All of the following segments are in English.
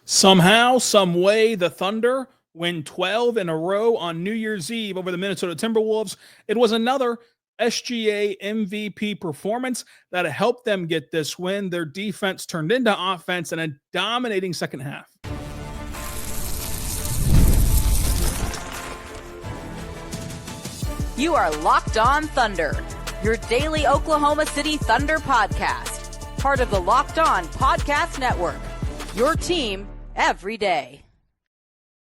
Somehow, some way, the Thunder win 12 in a row on New Year's Eve over the Minnesota Timberwolves. It was another SGA MVP performance that helped them get this win. Their defense turned into offense in a dominating second half. You are Locked On Thunder, your daily Oklahoma City Thunder podcast, part of the Locked On Podcast Network, your team every day.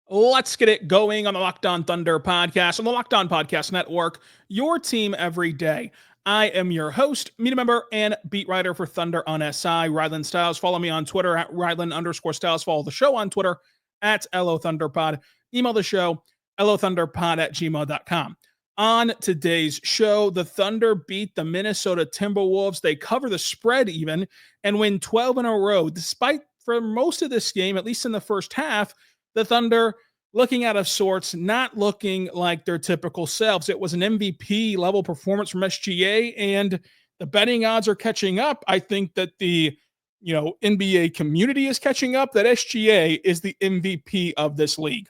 Let's get it going on the Locked On Thunder podcast on the Locked On Podcast Network, your team every day. I am your host, media member, and beat writer for Thunder on SI, Rylan Stiles. Follow me on Twitter at Rylan_Stiles. Follow the show on Twitter at LOThunderPod. Email the show, LOThunderPod@gmail.com. On today's show, the Thunder beat the Minnesota Timberwolves. They cover the spread even and win 12 in a row. Despite, for most of this game, at least in the first half, the Thunder looking out of sorts, not looking like their typical selves. It was an MVP level performance from SGA, and the betting odds are catching up. I think that the NBA community is catching up, that SGA is the MVP of this league.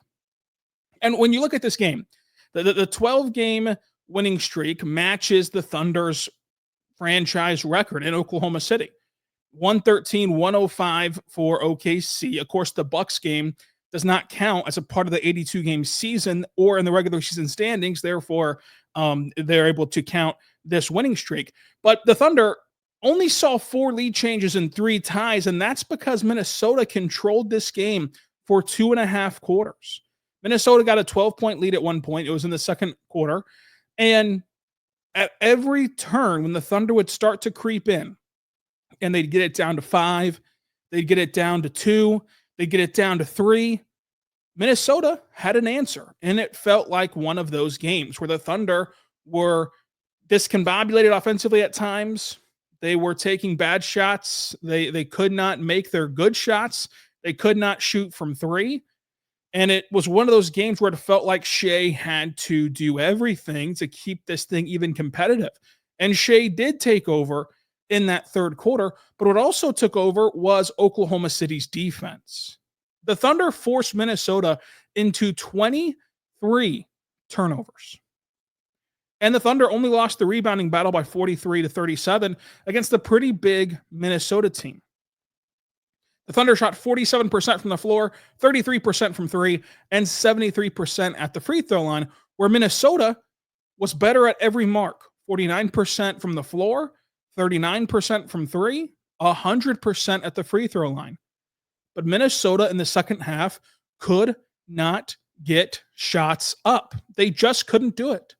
And when you look at this game, the 12-game winning streak matches the Thunder's franchise record in Oklahoma City. 113-105 for OKC. Of course, the Bucks game does not count as a part of the 82-game season or in the regular season standings. Therefore, they're able to count this winning streak. But the Thunder only saw 4 lead changes and 3 ties, and that's because Minnesota controlled this game for 2.5 quarters. Minnesota got a 12-point lead at one point. It was in the second quarter. And at every turn, when the Thunder would start to creep in, and they'd get it down to 5, they'd get it down to 2, they'd get it down to 3, Minnesota had an answer. And it felt like one of those games where the Thunder were discombobulated offensively at times. They were taking bad shots. They could not make their good shots. They could not shoot from 3. And it was one of those games where it felt like Shai had to do everything to keep this thing even competitive. And Shai did take over in that third quarter, but what also took over was Oklahoma City's defense. The Thunder forced Minnesota into 23 turnovers. And the Thunder only lost the rebounding battle by 43-37 against a pretty big Minnesota team. The Thunder shot 47% from the floor, 33% from 3, and 73% at the free throw line, where Minnesota was better at every mark. 49% from the floor, 39% from 3, 100% at the free throw line. But Minnesota in the second half could not get shots up. They just couldn't do it.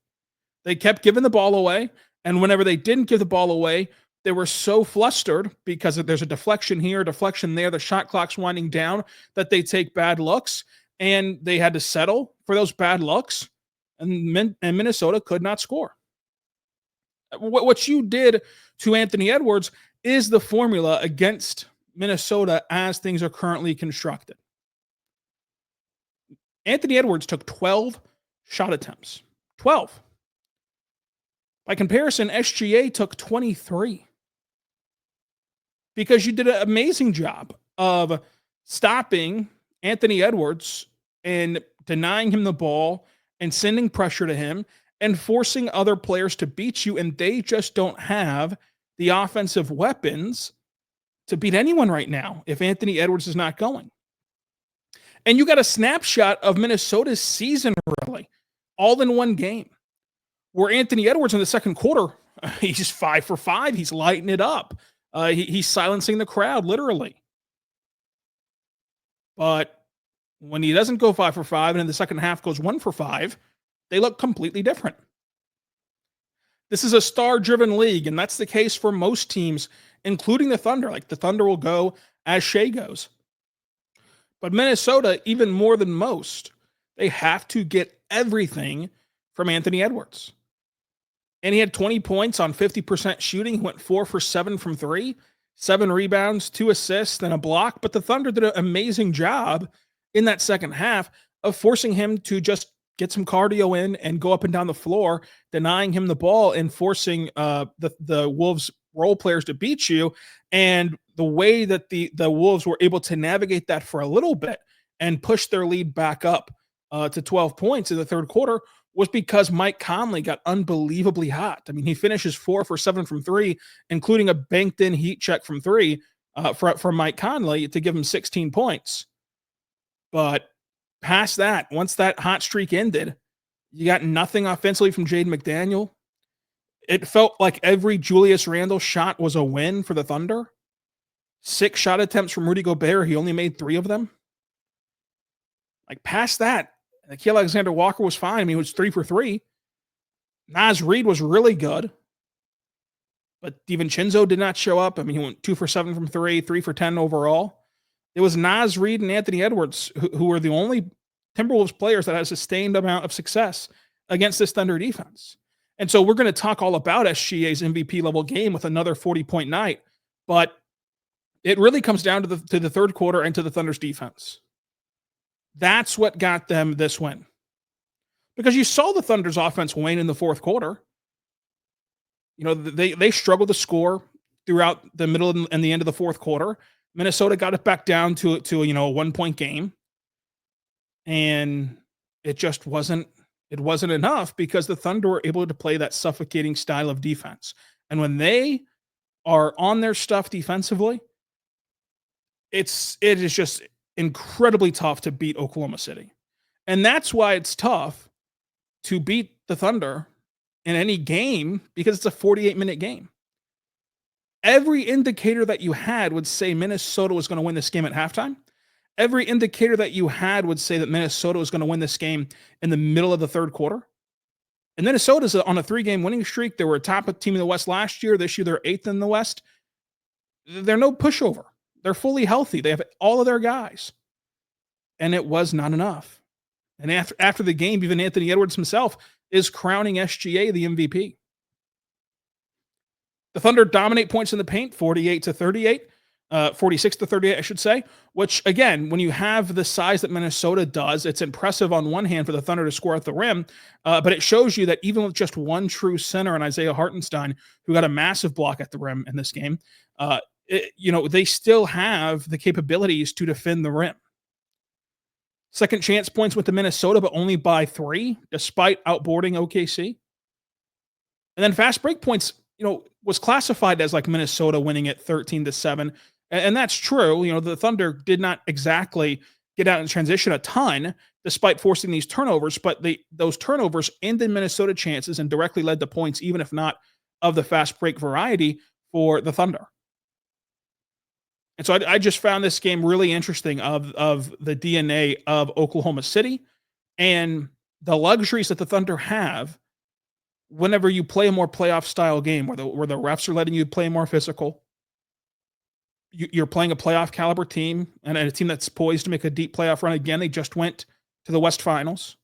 They kept giving the ball away, and whenever they didn't give the ball away, they were so flustered because there's a deflection here, a deflection there, the shot clock's winding down, that they take bad looks, and they had to settle for those bad looks, and Minnesota could not score. What you did to Anthony Edwards is the formula against Minnesota as things are currently constructed. Anthony Edwards took 12 shot attempts. 12. By comparison, SGA took 23. Because you did an amazing job of stopping Anthony Edwards and denying him the ball and sending pressure to him and forcing other players to beat you, and they just don't have the offensive weapons to beat anyone right now if Anthony Edwards is not going. And you got a snapshot of Minnesota's season, really, all in one game, where Anthony Edwards in the second quarter, he's 5 for 5. He's lighting it up. He's silencing the crowd, literally. But when he doesn't go 5 for 5 and in the second half goes 1 for 5, they look completely different. This is a star-driven league, and that's the case for most teams, including the Thunder. Like, the Thunder will go as Shai goes. But Minnesota, even more than most, they have to get everything from Anthony Edwards. And he had 20 points on 50% shooting. He went 4 for 7 from 3, 7 rebounds, 2 assists, and a block. But the Thunder did an amazing job in that second half of forcing him to just get some cardio in and go up and down the floor, denying him the ball and forcing the Wolves role players to beat you. And the way that the Wolves were able to navigate that for a little bit and push their lead back up to 12 points in the third quarter was because Mike Conley got unbelievably hot. I mean, he finishes 4 for 7 from three, including a banked in heat check from three from Mike Conley to give him 16 points. But past that, once that hot streak ended, you got nothing offensively from Jaden McDaniel. It felt like every Julius Randle shot was a win for the Thunder. 6 shot attempts from Rudy Gobert. He only made 3 of them. Like past that, Nickeil Alexander-Walker was fine. I mean, he was 3 for 3. Naz Reid was really good. But DiVincenzo did not show up. I mean, he went 2 for 7 from 3, 3 for 10 overall. It was Naz Reid and Anthony Edwards who were the only Timberwolves players that had a sustained amount of success against this Thunder defense. And so we're going to talk all about SGA's MVP level game with another 40-point night. But it really comes down to the third quarter and to the Thunder's defense. That's what got them this win. Because you saw the Thunder's offense wane in the fourth quarter. You know, they struggled to score throughout the middle and the end of the fourth quarter. Minnesota got it back down to a 1-point game. And it just wasn't enough because the Thunder were able to play that suffocating style of defense. And when they are on their stuff defensively, it is just incredibly tough to beat Oklahoma City. And that's why it's tough to beat the Thunder in any game, because it's a 48-minute game. Every indicator that you had would say Minnesota was going to win this game at halftime. Every indicator that you had would say that Minnesota was going to win this game in the middle of the third quarter. And Minnesota's on a 3-game winning streak. They were a top team in the West last year. This year, they're 8th in the West. They're no pushover. They're fully healthy. They have all of their guys. And it was not enough. And after the game, even Anthony Edwards himself is crowning SGA the MVP. The Thunder dominate points in the paint, 48-38. 46-38, I should say, which, again, when you have the size that Minnesota does, it's impressive on one hand for the Thunder to score at the rim, but it shows you that even with just one true center in Isaiah Hartenstein, who got a massive block at the rim in this game, they still have the capabilities to defend the rim. Second chance points went to Minnesota, but only by 3, despite outboarding OKC. And then fast break points, was classified as like Minnesota winning it 13-7. And that's true. The Thunder did not exactly get out in transition a ton, despite forcing these turnovers, but those turnovers ended Minnesota chances and directly led to points, even if not of the fast break variety for the Thunder. And so I just found this game really interesting of the DNA of Oklahoma City and the luxuries that the Thunder have whenever you play a more playoff style game where the refs are letting you play more physical. You're playing a playoff caliber team and a team that's poised to make a deep playoff run again. They just went to the West Finals,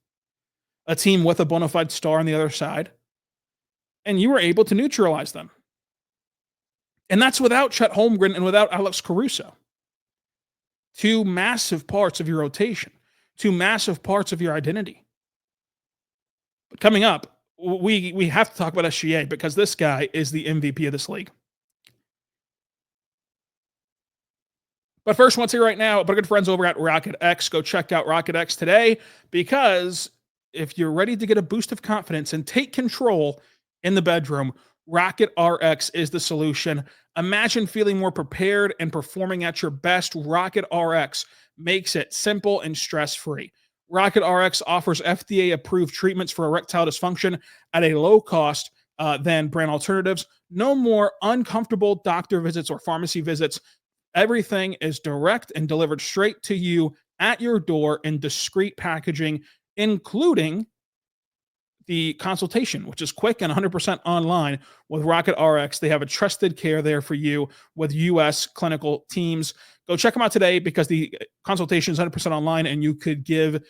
a team with a bona fide star on the other side, and you were able to neutralize them. And that's without Chet Holmgren and without Alex Caruso. 2 massive parts of your rotation, 2 massive parts of your identity. But coming up, we have to talk about SGA because this guy is the MVP of this league. But first, once here right now, but good friends over at Rocket X, go check out Rocket X today, because if you're ready to get a boost of confidence and take control in the bedroom, Rocket RX is the solution. Imagine feeling more prepared and performing at your best. Rocket RX makes it simple and stress-free. Rocket RX offers FDA-approved treatments for erectile dysfunction at a low cost than brand alternatives. No more uncomfortable doctor visits or pharmacy visits. Everything is direct and delivered straight to you at your door in discreet packaging, including the consultation, which is quick and 100% online with Rocket RX. They have a trusted care there for you with U.S. clinical teams. Go check them out today because the consultation is 100% online, and you could get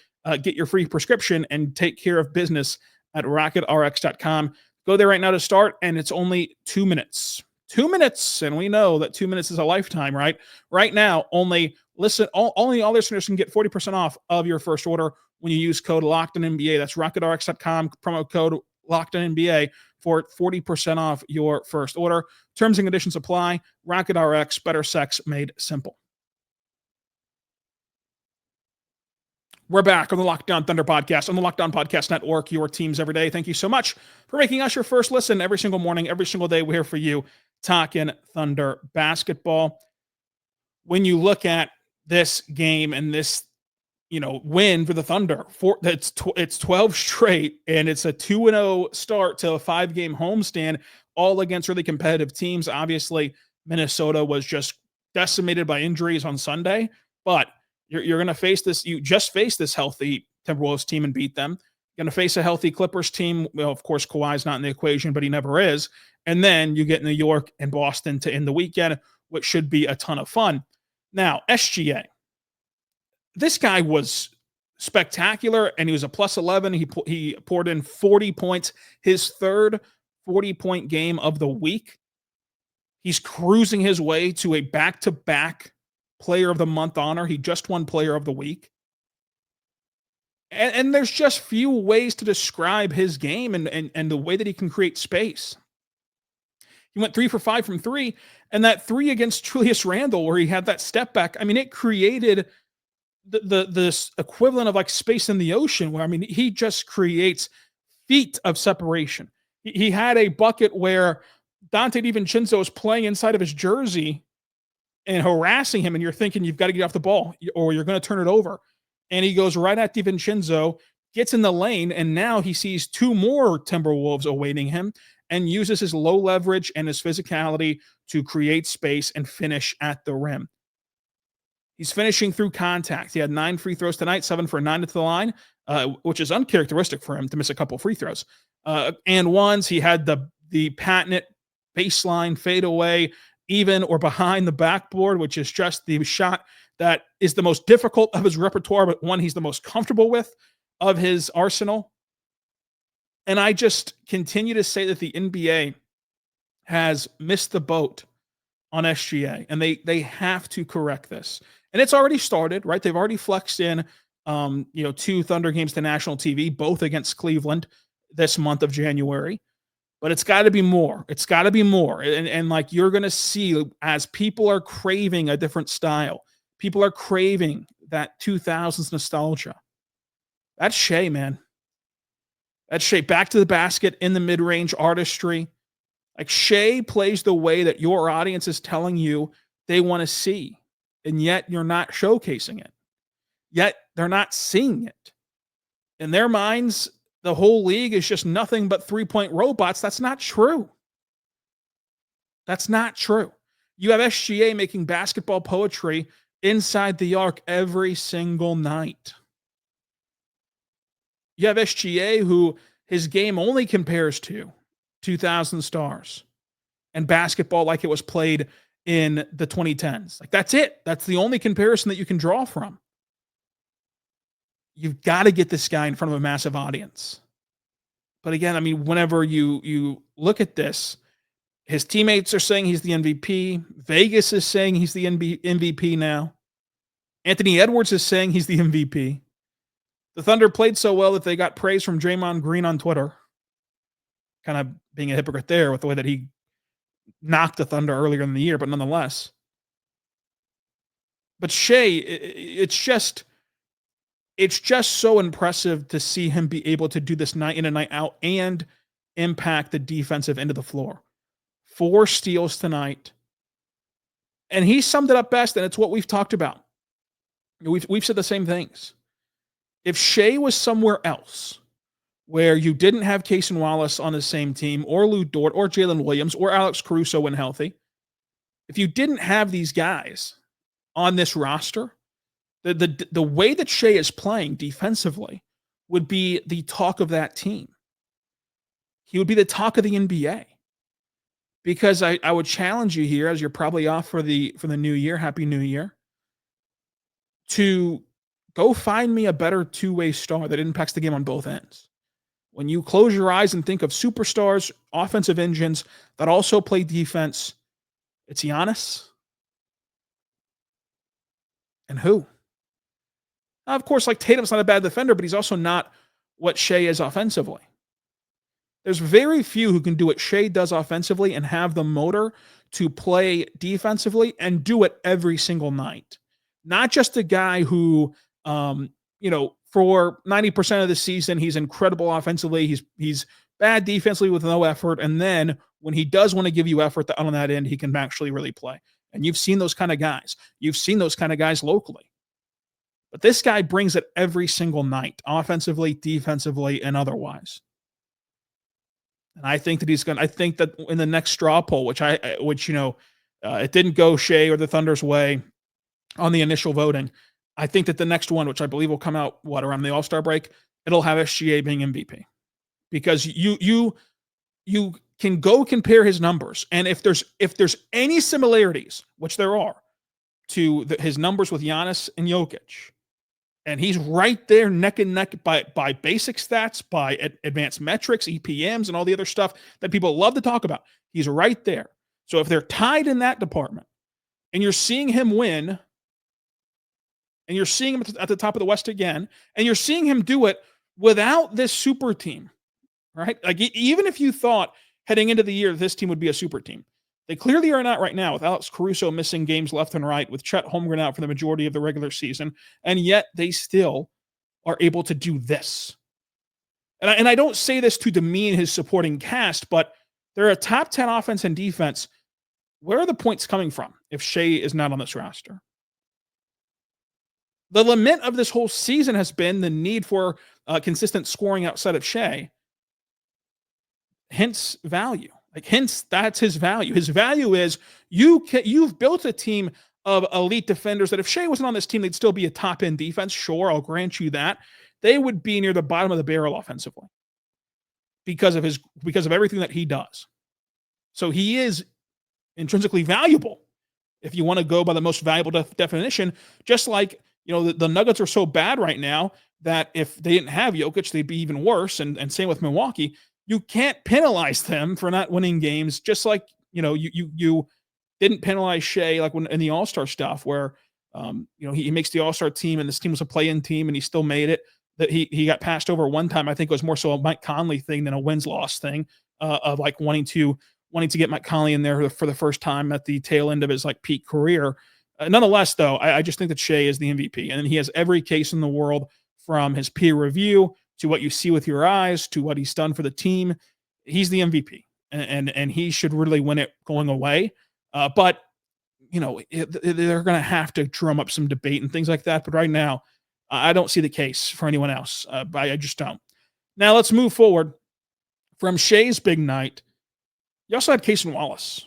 your free prescription and take care of business at rocketrx.com. Go there right now to start, and it's only 2 minutes. 2 minutes, and we know that 2 minutes is a lifetime, right? Right now, all listeners can get 40% off of your first order when you use code LOCKEDONNBA. That's rocketrx.com, promo code LOCKEDONNBA for 40% off your first order. Terms and conditions apply. Rocket RX, better sex made simple. We're back on the Locked On Thunder podcast, on the Locked On Podcast Network, your teams every day. Thank you so much for making us your first listen every single morning, every single day. We're here for you, talking Thunder basketball. When you look at this game and this, win for the Thunder, it's 12 straight, and it's a 2-0 start to a 5-game homestand, all against really competitive teams. Obviously, Minnesota was just decimated by injuries on Sunday, but you're going to face this. You just faced this healthy Timberwolves team and beat them. You're going to face a healthy Clippers team. Well, of course, Kawhi's not in the equation, but he never is. And then you get New York and Boston to end the weekend, which should be a ton of fun. Now, SGA. This guy was spectacular, and he was a plus 11. He poured in 40 points, his third 40-point game of the week. He's cruising his way to a back-to-back Player of the Month honor. He just won Player of the Week. And there's just few ways to describe his game and the way that he can create space. He went 3 for 5 from 3, and that 3 against Julius Randle where he had that step back, it created this equivalent of like space in the ocean where, he just creates feet of separation. He had a bucket where Dante DiVincenzo is playing inside of his jersey and harassing him, and you're thinking you've got to get off the ball or you're going to turn it over. And he goes right at DiVincenzo, gets in the lane, and now he sees 2 more Timberwolves awaiting him and uses his low leverage and his physicality to create space and finish at the rim. He's finishing through contact. He had 9 free throws tonight, 7 for 9 to the line, which is uncharacteristic for him to miss a couple free throws. And ones, he had the patented baseline fadeaway, even or behind the backboard, which is just the shot that is the most difficult of his repertoire, but one he's the most comfortable with of his arsenal. And I just continue to say that the NBA has missed the boat on SGA, and they have to correct this. And it's already started, right? They've already flexed in, 2 Thunder games to national TV, both against Cleveland this month of January. But it's got to be more. It's got to be more. And like you're going to see as people are craving a different style, people are craving that 2000s nostalgia. That's Shai, man. That's Shai. Back to the basket in the mid-range artistry. Like Shai plays the way that your audience is telling you they want to see. And yet you're not showcasing it. Yet they're not seeing it. In their minds, the whole league is just nothing but 3-point robots. That's not true. That's not true. You have SGA making basketball poetry inside the arc every single night. You have SGA who his game only compares to 2000 stars and basketball like it was played in the 2010s. Like that's it. That's the only comparison that you can draw from. You've got to get this guy in front of a massive audience. But again, whenever you look at this, his teammates are saying he's the MVP. Vegas is saying he's the MVP now. Anthony Edwards is saying he's the MVP. The Thunder played so well that they got praise from Draymond Green on Twitter. Kind of being a hypocrite there with the way that he knocked the Thunder earlier in the year, but nonetheless. But Shai, it's just so impressive to see him be able to do this night in and night out and impact the defensive end of the floor. 4 steals tonight. And he summed it up best, and it's what we've talked about. We've said the same things. If Shai was somewhere else, where you didn't have Cason Wallace on the same team, or Lou Dort, or Jalen Williams, or Alex Caruso when healthy, if you didn't have these guys on this roster, the way that Shai is playing defensively would be the talk of that team. He would be the talk of the NBA. Because I would challenge you here, as you're probably off for the new year, Happy New Year, to go find me a better two-way star that impacts the game on both ends. When you close your eyes and think of superstars, offensive engines that also play defense, it's Giannis. And who? Now, of course, like Tatum's not a bad defender, but he's also not what Shai is offensively. There's very few who can do what Shai does offensively and have the motor to play defensively and do it every single night. Not just a guy who, for 90% of the season, he's incredible offensively. He's bad defensively with no effort. And then when he does want to give you effort on that end, he can actually really play. And you've seen those kind of guys. You've seen those kind of guys locally. But this guy brings it every single night, offensively, defensively, and otherwise. And I think that I think that in the next straw poll, it didn't go Shai or the Thunder's way on the initial voting. I think that the next one, which I believe will come out around the All-Star break, it'll have SGA being MVP, because you can go compare his numbers, and if there's any similarities, which there are, to his numbers with Giannis and Jokic, and he's right there neck and neck by basic stats, by advanced metrics, EPMs, and all the other stuff that people love to talk about. He's right there. So if they're tied in that department, and you're seeing him win, and you're seeing him at the top of the West again, and you're seeing him do it without this super team, right? Like, even if you thought heading into the year this team would be a super team, they clearly are not right now, with Alex Caruso missing games left and right, with Chet Holmgren out for the majority of the regular season, and yet they still are able to do this. And I don't say this to demean his supporting cast, but they're a top 10 offense and defense. Where are the points coming from if Shai is not on this roster? The lament of this whole season has been the need for consistent scoring outside of Shai. Hence value. Hence, that's his value. His value is you've built a team of elite defenders that if Shai wasn't on this team, they'd still be a top-end defense. Sure, I'll grant you that. They would be near the bottom of the barrel offensively because of everything that he does. So he is intrinsically valuable if you want to go by the most valuable definition. Just like, the Nuggets are so bad right now that if they didn't have Jokic, they'd be even worse. And same with Milwaukee. You can't penalize them for not winning games, just like, you didn't penalize Shai like when in the All-Star stuff where, he makes the All-Star team and this team was a play-in team and he still made it. That he got passed over one time. I think it was more so a Mike Conley thing than a wins-loss thing of like wanting to get Mike Conley in there for the first time at the tail end of his like peak career. Nonetheless, though, I just think that Shai is the MVP, and he has every case in the world, from his peer review to what you see with your eyes to what he's done for the team. He's the MVP, and he should really win it going away. But they're going to have to drum up some debate and things like that. But right now, I don't see the case for anyone else. I just don't. Now let's move forward from Shai's big night. You also had Cason Wallace,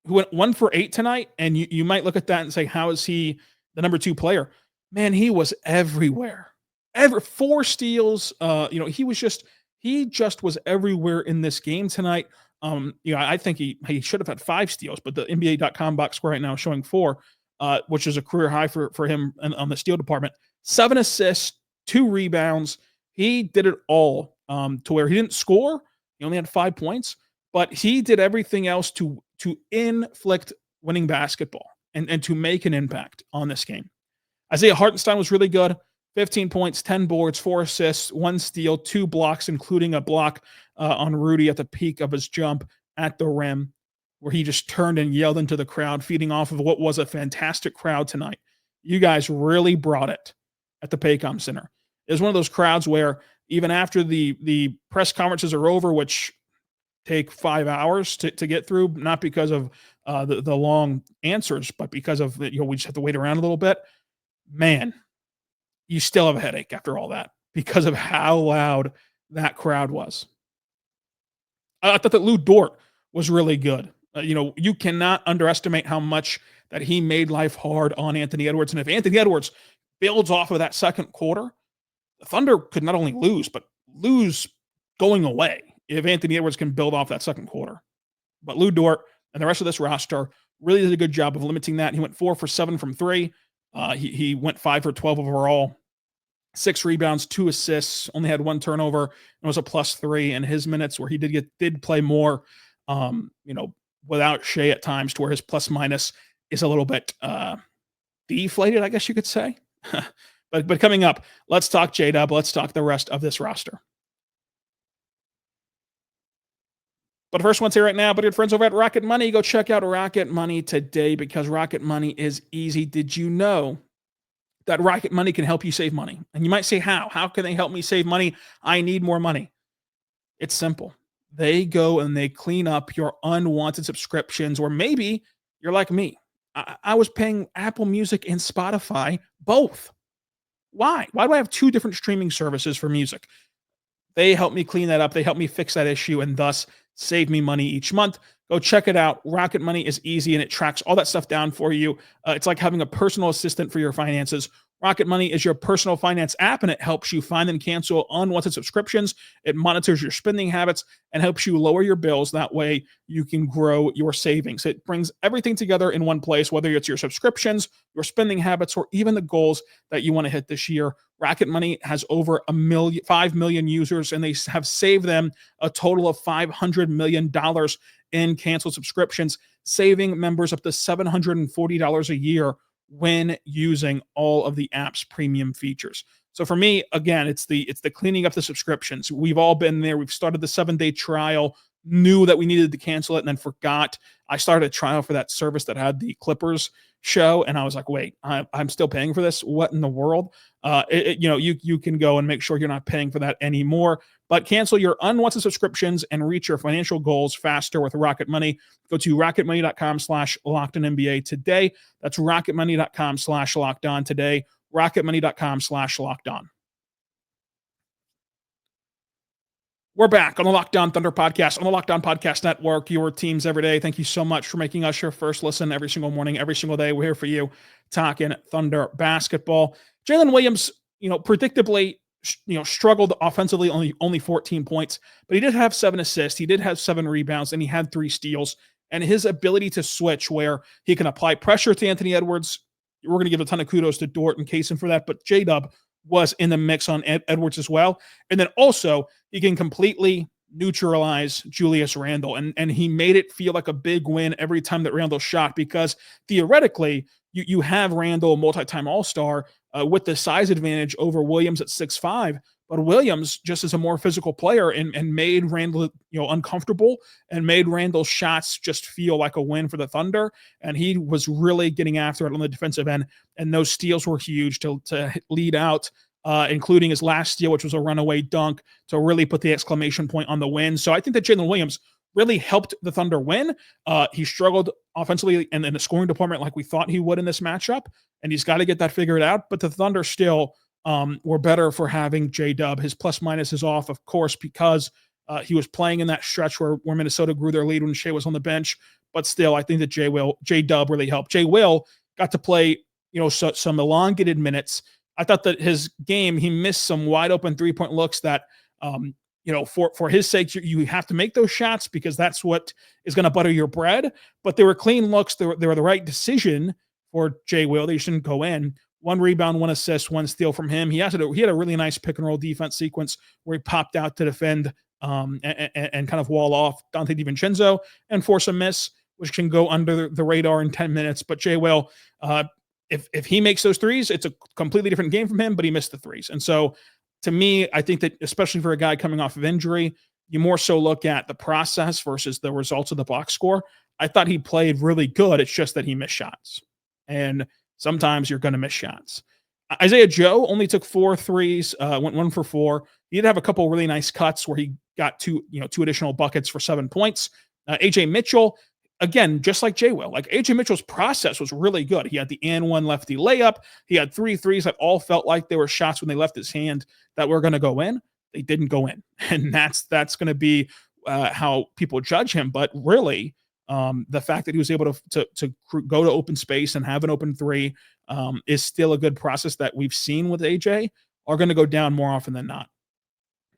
who went 1 for 8 tonight, and you might look at that and say, how is he the number 2 player? Man, he was everywhere. 4 steals. He just was everywhere in this game tonight. I think he should have had 5 steals, but the NBA.com box score right now is showing 4, which is a career high for him on the steal department. 7 assists, 2 rebounds. He did it all to where he didn't score. He only had 5 points, but he did everything else to inflict winning basketball and to make an impact on this game. Isaiah Hartenstein was really good. 15 points, 10 boards, 4 assists, 1 steal, 2 blocks, including a block on Rudy at the peak of his jump at the rim, where he just turned and yelled into the crowd, feeding off of what was a fantastic crowd tonight. You guys really brought it at the Paycom Center. It was one of those crowds where even after the press conferences are over, which take 5 hours to get through, not because of the long answers, but because of we just have to wait around a little bit. Man, you still have a headache after all that because of how loud that crowd was. I thought that Dort was really good. You cannot underestimate how much that he made life hard on Anthony Edwards. And if Anthony Edwards builds off of that second quarter, the Thunder could not only lose, but lose going away if Anthony Edwards can build off that second quarter. But Dort and the rest of this roster really did a good job of limiting that. He went 4 for 7 from 3. He went 5 for 12 overall, 6 rebounds, 2 assists, only had 1 turnover, and was a +3 in his minutes, where he did play more, without Shai at times, to where his plus minus is a little bit deflated, I guess you could say. But coming up, let's talk J-Dub. Let's talk the rest of this roster. But first one's here right now, but your friends over at Rocket Money, go check out Rocket Money today because Rocket Money is easy. Did you know that Rocket Money can help you save money? And you might say, how? How can they help me save money? I need more money. It's simple. They go and they clean up your unwanted subscriptions, or maybe you're like me. I was paying Apple Music and Spotify both. Why? Why do I have two different streaming services for music? They help me clean that up. They help me fix that issue and thus save me money each month. Go check it out. Rocket Money is easy and it tracks all that stuff down for you. It's like having a personal assistant for your finances. Rocket Money is your personal finance app, and it helps you find and cancel unwanted subscriptions. It monitors your spending habits and helps you lower your bills. That way you can grow your savings. It brings everything together in one place, whether it's your subscriptions, your spending habits, or even the goals that you want to hit this year. Rocket Money has over 5 million users, and they have saved them a total of $500 million in canceled subscriptions, saving members up to $740 a year when using all of the app's premium features. So for me, again, it's the cleaning up the subscriptions. We've all been there. We've started the 7-day trial, knew that we needed to cancel it, and then forgot. I started a trial for that service that had the Clippers show, and I was like, wait, I'm still paying for this? What in the world? You can go and make sure you're not paying for that anymore. But cancel your unwanted subscriptions and reach your financial goals faster with Rocket Money. Go to rocketmoney.com/LockedOnNBA today. That's rocketmoney.com/LockedOn today. rocketmoney.com/LockedOn. We're back on the Locked On Thunder podcast, on the Locked On Podcast Network, your teams every day. Thank you so much for making us your first listen every single morning, every single day. We're here for you talking Thunder basketball. Jalen Williams, predictably, struggled offensively, only 14 points, but he did have 7 assists. He did have 7 rebounds, and he had 3 steals. And his ability to switch, where he can apply pressure to Anthony Edwards, we're going to give a ton of kudos to Dort and Cason for that, but J-Dub was in the mix on Edwards as well. And then also he can completely neutralize Julius Randle. And he made it feel like a big win every time that Randle shot, because theoretically you have Randle, multi-time All-Star, with the size advantage over Williams at 6'5", but Williams just is a more physical player and made Randle uncomfortable and made Randle's shots just feel like a win for the Thunder. And he was really getting after it on the defensive end. And those steals were huge to lead out, including his last steal, which was a runaway dunk, to really put the exclamation point on the win. So I think that Jalen Williams really helped the Thunder win. He struggled offensively and in the scoring department like we thought he would in this matchup, and he's got to get that figured out. But the Thunder still were better for having J-Dub. His plus minus is off, of course, because he was playing in that stretch where Minnesota grew their lead when Shai was on the bench. But still, I think that J-Dub really helped. J-Will got to play, some elongated minutes. I thought that his game, he missed some wide open 3-point looks that, for his sake, you have to make those shots because that's what is going to butter your bread. But they were clean looks. They were the right decision for J-Will. They shouldn't go in. 1 rebound, 1 assist, 1 steal from him. He had a really nice pick and roll defense sequence where he popped out to defend and kind of wall off Dante DiVincenzo and force a miss, which can go under the radar in 10 minutes. But J-Will, if he makes those threes, it's a completely different game from him, but he missed the threes. And so to me, I think that especially for a guy coming off of injury, you more so look at the process versus the results of the box score. I thought he played really good. It's just that he missed shots. And sometimes you're going to miss shots. Isaiah Joe only took 4 threes, went 1 for 4. He did have a couple really nice cuts where he got 2 additional buckets for 7 points. AJ Mitchell, again, just like J-Will, like AJ Mitchell's process was really good. He had the and 1 lefty layup. He had 3 threes that all felt like they were shots when they left his hand that were going to go in. They didn't go in. And that's going to be how people judge him. But really, the fact that he was able to go to open space and have an open 3 is still a good process that we've seen with AJ are going to go down more often than not.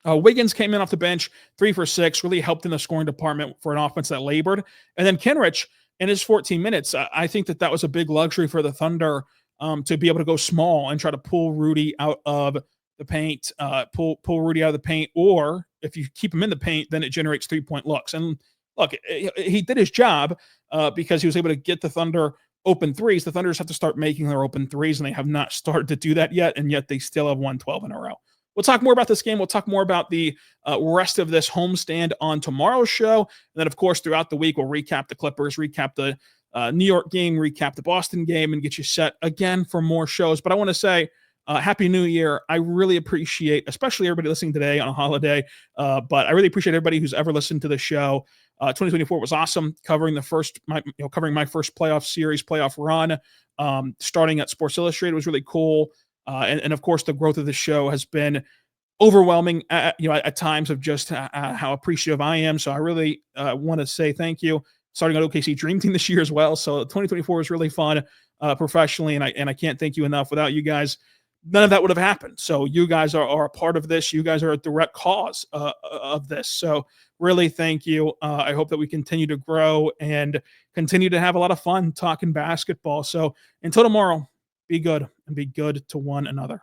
Wiggins came in off the bench, 3 for 6, really helped in the scoring department for an offense that labored. And then Kenrich, in his 14 minutes, I think that was a big luxury for the Thunder to be able to go small and try to pull Rudy out of the paint, pull Rudy out of the paint, or if you keep him in the paint, then it generates 3-point looks. And look, he did his job because he was able to get the Thunder open threes. The Thunder just have to start making their open threes, and they have not started to do that yet, and yet they still have won 12 in a row. we'll talk more about this game. We'll talk more about the rest of this homestand on tomorrow's show. And then, of course, throughout the week, we'll recap the Clippers, recap the New York game, recap the Boston game, and get you set again for more shows. But I want to say, Happy New Year. I really appreciate, especially everybody listening today on a holiday, but I really appreciate everybody who's ever listened to the show. 2024 was awesome, covering my first playoff series, playoff run, starting at Sports Illustrated was really cool. And of course, the growth of the show has been overwhelming, at times, of just how appreciative I am. So I really want to say thank you. Starting on OKC Dream Team this year as well. So 2024 was really fun professionally, and I can't thank you enough. Without you guys, none of that would have happened. So you guys are a part of this. You guys are a direct cause of this. So really thank you. I hope that we continue to grow and continue to have a lot of fun talking basketball. So until tomorrow, be good and be good to one another.